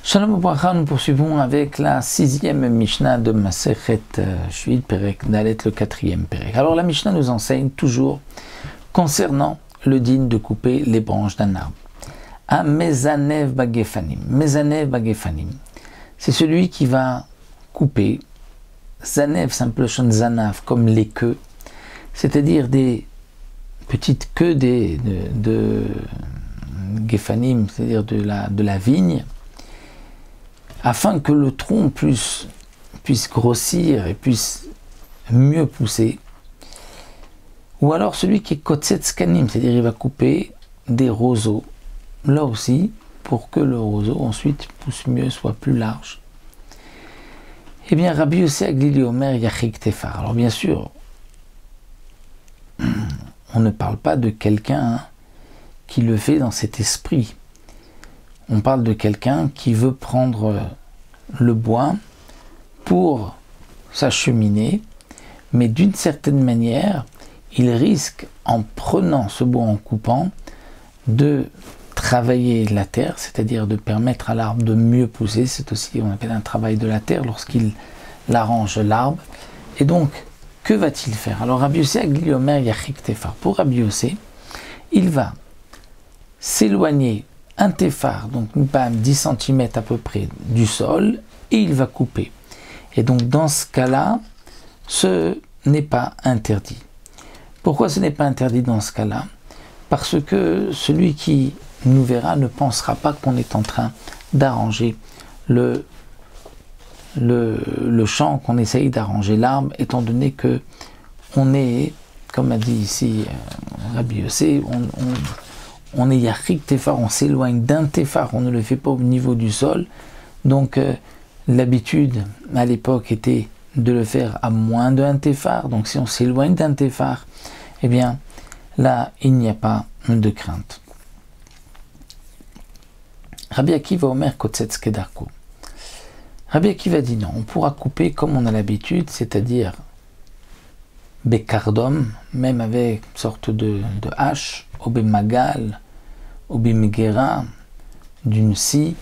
Shalom Ubracha, nous poursuivons avec la 6e Mishnah de Masechet Shvit Perek Dalet, le 4e Perek. Alors la Mishnah nous enseigne toujours concernant le din de couper les branches d'un arbre. À Mezanev Bagefanim. Mezanev Bagefanim, c'est celui qui va couper. Zanev, c'est un peu le chant de Zanav, comme les queues, c'est-à-dire des petites queues de Gefanim, c'est-à-dire de la vigne, afin que le tronc puisse grossir et puisse mieux pousser. Ou alors celui qui est Kotsetskanim, c'est-à-dire il va couper des roseaux, là aussi, pour que le roseau ensuite pousse mieux, soit plus large. Eh bien, Rabbi Yossé Aglili Omer Yachik Tefar. Alors bien sûr, on ne parle pas de quelqu'un qui le fait dans cet esprit. On parle de quelqu'un qui veut prendre le bois pour s'acheminer, mais d'une certaine manière, il risque, en prenant ce bois, en coupant, de travailler la terre, c'est-à-dire de permettre à l'arbre de mieux pousser. C'est aussi, on appelle un travail de la terre lorsqu'il arrange l'arbre. Et donc, que va-t-il faire? Alors, Rabbi Yossé Aglili Omer Yachik Tefar. Pour Rabbi Yossé, il va s'éloigner un téphar, donc pas 10 cm à peu près du sol, et il va couper. Et donc dans ce cas-là, ce n'est pas interdit. Pourquoi ce n'est pas interdit dans ce cas-là? Parce que celui qui nous verra ne pensera pas qu'on est en train d'arranger le champ, qu'on essaye d'arranger l'arbre, étant donné que on est, comme a dit ici Rabbi Yossé, on est Yachik Tefar, on s'éloigne d'un Tefar, on ne le fait pas au niveau du sol. Donc l'habitude à l'époque était de le faire à moins d'un Tefar. Donc si on s'éloigne d'un Tefar, eh bien là il n'y a pas de crainte. Rabbi Akiva Omer Kotsetz Kedarko. Rabbi Akiva dit non, on pourra couper comme on a l'habitude, c'est-à-dire Bekardom, même avec une sorte de hache, Obemagal, Obemegera, d'une scie,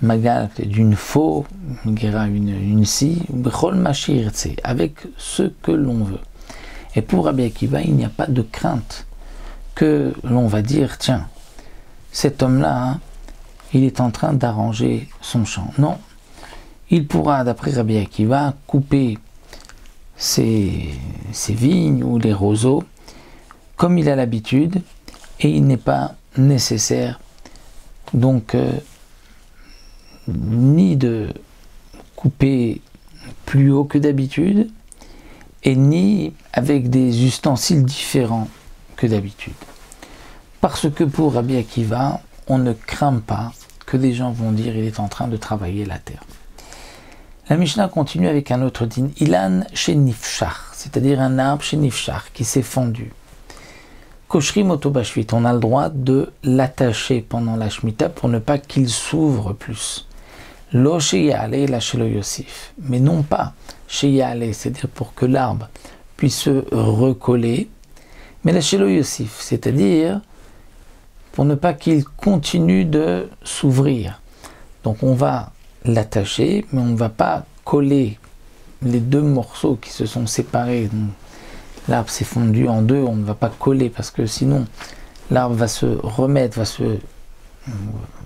Magal d'une faux, Megera une scie, Bechol Mashir, avec ce que l'on veut. Et pour Rabbi Akiva, il n'y a pas de crainte que l'on va dire, tiens, cet homme-là, il est en train d'arranger son champ. Non, il pourra, d'après Rabbi Akiva, couper ses vignes ou les roseaux comme il a l'habitude, et il n'est pas nécessaire donc ni de couper plus haut que d'habitude et ni avec des ustensiles différents que d'habitude, parce que pour Rabbi Akiva, on ne craint pas que des gens vont dire il est en train de travailler la terre. La Mishnah continue avec un autre din, Ilan Shenifshar, c'est-à-dire un arbre Shenifshar qui s'est fendu. Koshrim Otobashvit, on a le droit de l'attacher pendant la Shemitah pour ne pas qu'il s'ouvre plus. Lo Sheyale la Shelo Yosif, mais non pas Sheyale, c'est-à-dire pour que l'arbre puisse se recoller, mais la Shelo Yosif, c'est-à-dire pour ne pas qu'il continue de s'ouvrir. Donc on va l'attacher, mais on ne va pas coller les deux morceaux qui se sont séparés. L'arbre s'est fondu en deux, on ne va pas coller parce que sinon l'arbre va se remettre, va se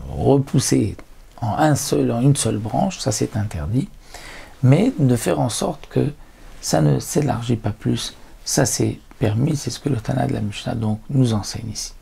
repousser en une seule branche, ça c'est interdit. Mais de faire en sorte que ça ne s'élargit pas plus, ça c'est permis, c'est ce que le Tana de la Mishnah donc nous enseigne ici.